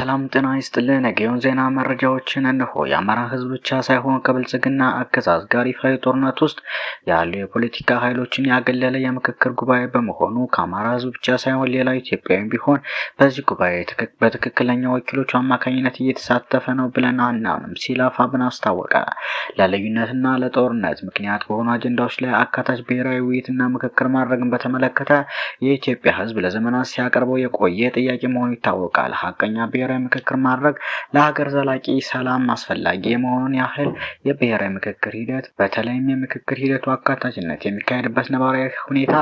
ሰላም ጤና ይስጥልን። የጊዮን ዜና መረጃዎችን እነሆ። የአማራ ህዝብ ብቻ ሳይሆን ከብልጽግና አገዛዝ ጋር ይፋዊ ጦርነት ውስጥ ያሉ የፖለቲካ ኃይሎችን ያገለለ የምክክር ጉባኤ በመሆኑ ከአማራ ህዝብ ብቻ ሳይሆን ሌላው ኢትዮጵያዊ ቢሆን በዚህ ጉባኤ በትክክለኛ ወኪሎቹ አማካኝነት እየተሳተፈ ነው ብለን አናምንም ሲል አፋብን አስታወቀ። ለልዩነትና ለጦርነት ምክንያት በሆኑ አጀንዳዎች ላይ አካታች ብሔራዊ ውይይትና ምክክር ማድረግን በተመለከተ የኢትዮጵያ ህዝብ ለዘመናት ሲያቀርበው የቆየ ጥያቄ መሆኑ ይታወቃል። ሀቀኛ ብሔራዊ ምክክር ማድረግ ለሀገር ዘላቂ ሰላም አስፈላጊ የመሆኑን ያህል የብሔራዊ ምክክር ሂደት በተለይም የምክክር ሂደቱ አካታችነት የሚካሄድበት ነባራዊ ሁኔታ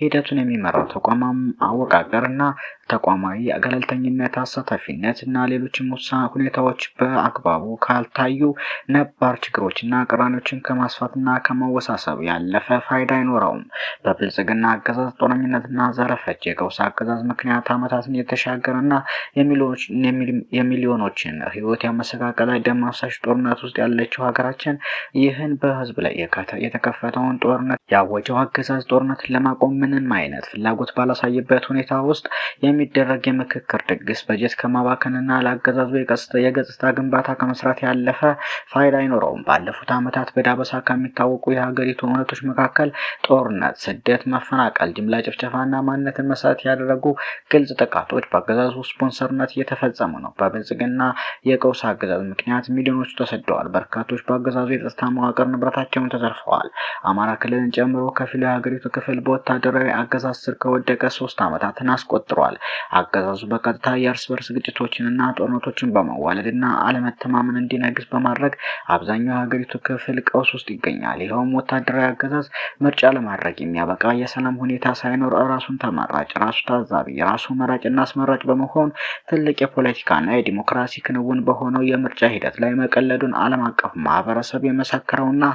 ሂደቱን የሚመራው ተቋም አወቃቀርና ተቋማዊ ገለልተኝነት፣ አሳታፊነት እና ሌሎችም ሁኔታዎች በአግባቡ ካልታዩ ነባር ችግሮችና ቅራኔዎችን ከማስፋትና ከማወሳሰብ ያለፈ ፋይዳ አይኖረውም። በብልጽግና አገዛዝ ጦረኝነትና ዘረፈጅ የቀውስ አገዛዝ ምክንያት ዓመታትን የተሻገረና የሚሊዮኖችን ህይወት ያመሰቃቀለ ደም አፍሳሽ ጦርነት ውስጥ ያለችው ሀገራችን ይህን በህዝብ ላይ የተከፈተውን ጦርነት ያወጀው አገዛዝ ጦርነትን ለማቆም ምንም አይነት ፍላጎት ባላሳየበት ሁኔታ ውስጥ የሚደረግ የምክክር ድግስ በጀት ከማባከንና ለአገዛዙ የገጽታ ግንባታ ከመስራት ያለፈ ፋይዳ አይኖረውም። ባለፉት ዓመታት በዳበሳ ከሚታወቁ የሀገሪቱ እውነቶች መካከል ጦርነት፣ ስደት፣ መፈናቀል፣ ጅምላ ጭፍጨፋና ማንነትን መሰረት ያደረጉ ግልጽ ጥቃቶች በአገዛዙ ስፖንሰርነት እየተፈጸሙ ነው። በብልጽግና የቀውስ አገዛዝ ምክንያት ሚሊዮኖች ተሰደዋል። በርካቶች በአገዛዙ የጸጥታ መዋቅር ንብረታቸውን ተዘርፈዋል። አማራ ክልልን ጨምሮ ከፊሉ የሀገሪቱ ክፍል በወታደራዊ አገዛዝ ስር ከወደቀ 3 ዓመታትን አስቆጥሯል። አገዛዙ በቀጥታ የእርስ በርስ ግጭቶችንና ጦርነቶችን በማዋለድና አለመተማመን እንዲነግስ በማድረግ አብዛኛው የሀገሪቱ ክፍል ቀውስ ውስጥ ይገኛል። ይኸውም ወታደራዊ አገዛዝ ምርጫ ለማድረግ የሚያበቃ የሰላም ሁኔታ ሳይኖር ራሱን ተመራጭ፣ ራሱ ታዛቢ፣ ራሱ መራጭና አስመራጭ በመሆን ትልቅ የፖለቲካና የዲሞክራሲ ክንውን በሆነው የምርጫ ሂደት ላይ መቀለዱን ዓለም አቀፍ ማህበረሰብ የመሰከረውና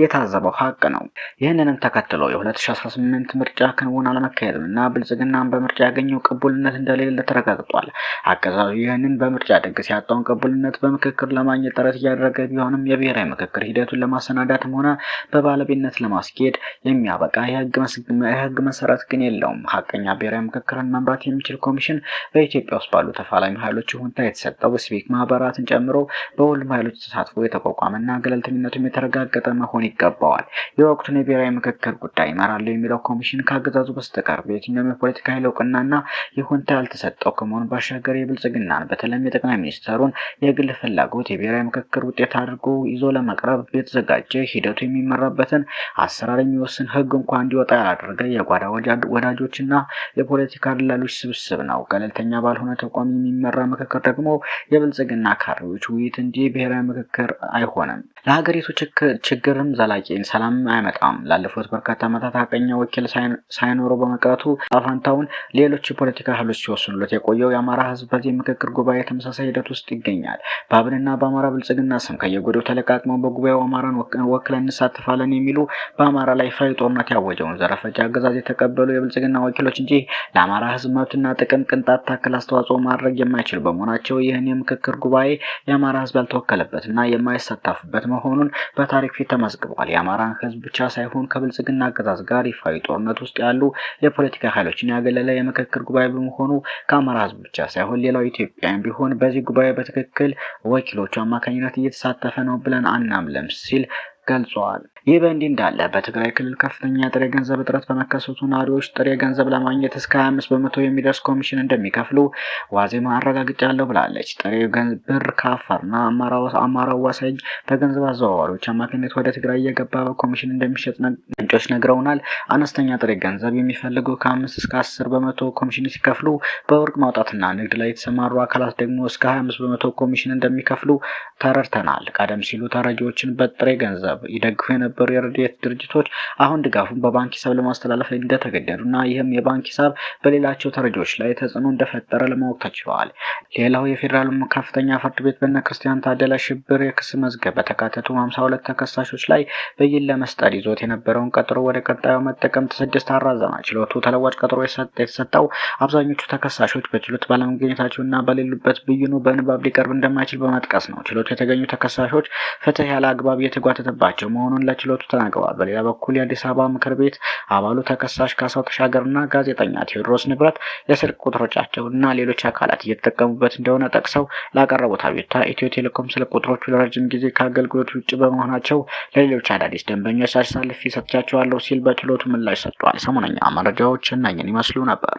የታዘበው ሀቅ ነው። ይህንንም ተከትሎ የ2018 ምርጫ ክንውን አለመካሄድና ብልጽግናን በምርጫ ያገኘው ቅቡልነት እንደሌለ ተረጋግጧል። አገዛዙ ይህንን በምርጫ ድግስ ያጣውን ቅቡልነት በምክክር ለማግኘት ጥረት እያደረገ ቢሆንም የብሔራዊ ምክክር ሂደቱን ለማሰናዳትም ሆነ በባለቤትነት ለማስኬድ የሚያበቃ የህግ መሰረት ግን የለውም። ሀቀኛ ብሔራዊ ምክክርን መምራት የሚችል ኮሚሽን በኢትዮጵያ ውስጥ ባሉ ተፋላሚ ኃይሎች ይሁንታ የተሰጠው ሲቪክ ማህበራትን ጨምሮ በሁሉም ኃይሎች ተሳትፎ የተቋቋመና ገለልተኝነቱም የተረጋገጠ መሆን ይገባዋል። የወቅቱን የብሔራዊ ምክክር ጉዳይ ይመራሉ የሚለው ኮሚሽን ከአገዛዙ በስተቀር በየትኛውም የፖለቲካ ኃይል እውቅናና ይሁንታ ያልተሰጠው ከመሆኑ ባሻገር የብልጽግናን በተለይም የጠቅላይ ሚኒስትሩን የግል ፍላጎት የብሔራዊ ምክክር ውጤት አድርጎ ይዞ ለመቅረብ የተዘጋጀ ሂደቱ የሚመራበትን አሰራር የሚወስን ህግ እንኳን እንዲወጣ ያላደረገ የጓዳ ወዳጆችና የፖለቲካ ደላሎች ስብስብ ነው። ገለልተኛ ባልሆነ ተቋም የሚመራ ምክክር ደግሞ የብልጽግና ካድሬዎች ውይይት እንጂ ብሔራዊ ምክክር አይሆንም። ለሀገሪቱ ችግርም ዘላቂ ሰላም አያመጣም። ላለፉት በርካታ ዓመታት ሀቀኛ ወኪል ሳይኖረው በመቅረቱ ጣፋንታውን ሌሎች የፖለቲካ ኃይሎች ሲወስኑለት የቆየው የአማራ ህዝብ በዚህ ምክክር ጉባኤ ተመሳሳይ ሂደት ውስጥ ይገኛል። በአብንና በአማራ ብልጽግና ስም ከየጎዴው ተለቃቅመው በጉባኤው አማራን ወክለን እንሳተፋለን የሚሉ በአማራ ላይ ይፋዊ ጦርነት ያወጀውን ዘረፈጅ አገዛዝ የተቀበሉ የብልጽግና ወኪሎች እንጂ ለአማራ ህዝብ መብትና ጥቅም ቅንጣት ታክል አስተዋጽኦ ማድረግ የማይችል በመሆናቸው ይህን የምክክር ጉባኤ የአማራ ህዝብ ያልተወከለበትና የማይሳተፍበት መሆኑን በታሪክ ፊት ተመዝግቧል። የአማራን ህዝብ ብቻ ሳይሆን ከብልጽግና አገዛዝ ጋር ይፋዊ ጦርነት ውስጥ ያሉ የፖለቲካ ኃይሎችን ያገለለ የምክክር ጉባኤ በመሆኑ ከአማራ ህዝብ ብቻ ሳይሆን ሌላው ኢትዮጵያውያን ቢሆን በዚህ ጉባኤ በትክክል ወኪሎቹ አማካኝነት እየተሳተፈ ነው ብለን አናምንም ሲል ገልጿል። ይህ በእንዲህ እንዳለ በትግራይ ክልል ከፍተኛ ጥሬ ገንዘብ እጥረት በመከሰቱ ነዋሪዎች ጥሬ ገንዘብ ለማግኘት እስከ 25% የሚደርስ ኮሚሽን እንደሚከፍሉ ዋዜማ አረጋግጫለሁ ብላለች። ጥሬ ብር ከአፋርና አማራ አዋሳኝ በገንዘብ አዘዋዋሪዎች አማካኝነት ወደ ትግራይ እየገባ በኮሚሽን እንደሚሸጥ ምንጮች ነግረውናል። አነስተኛ ጥሬ ገንዘብ የሚፈልጉ ከ5 እስከ 10% ኮሚሽን ሲከፍሉ፣ በወርቅ ማውጣትና ንግድ ላይ የተሰማሩ አካላት ደግሞ እስከ 25% ኮሚሽን እንደሚከፍሉ ተረድተናል። ቀደም ሲሉ ተረጂዎችን በጥሬ ገንዘብ ይደግፉ የነበሩ የረድኤት ድርጅቶች አሁን ድጋፉን በባንክ ሂሳብ ለማስተላለፍ እንደተገደዱና ይህም የባንክ ሂሳብ በሌላቸው ተረጂዎች ላይ ተጽዕኖ እንደፈጠረ ለማወቅ ተችሏል። ሌላው የፌዴራል ከፍተኛ ፍርድ ቤት በእነ ክርስቲያን ታደለ ሽብር የክስ መዝገብ በተካተቱ 52 ተከሳሾች ላይ ብይን ለመስጠት ይዞት የነበረውን ቀጠሮ ወደ ቀጣዩ ጥቅምት 6 አራዘመ። ችሎቱ ተለዋጭ ቀጠሮ የተሰጠው አብዛኞቹ ተከሳሾች በችሎት ባለመገኘታቸውና በሌሉበት ብይኑ በንባብ ሊቀርብ እንደማይችል በመጥቀስ ነው። ችሎቱ የተገኙ ተከሳሾች ፍትህ ያለ አግባብ የተጓተተባቸው እየተጫወተባቸው መሆኑን ለችሎቱ ተናግረዋል። በሌላ በኩል የአዲስ አበባ ምክር ቤት አባሉ ተከሳሽ ካሳው ተሻገርና ጋዜጠኛ ቴዎድሮስ ንብረት የስልክ ቁጥሮቻቸውና ሌሎች አካላት እየተጠቀሙበት እንደሆነ ጠቅሰው ላቀረቡት አቤቱታ ኢትዮ ቴሌኮም ስልክ ቁጥሮቹ ለረጅም ጊዜ ከአገልግሎት ውጭ በመሆናቸው ለሌሎች አዳዲስ ደንበኞች አሳልፌ ሰጥቻቸዋለሁ ሲል በችሎቱ ምላሽ ሰጥቷል። ሰሞነኛ መረጃዎች እነኝን ይመስሉ ነበር።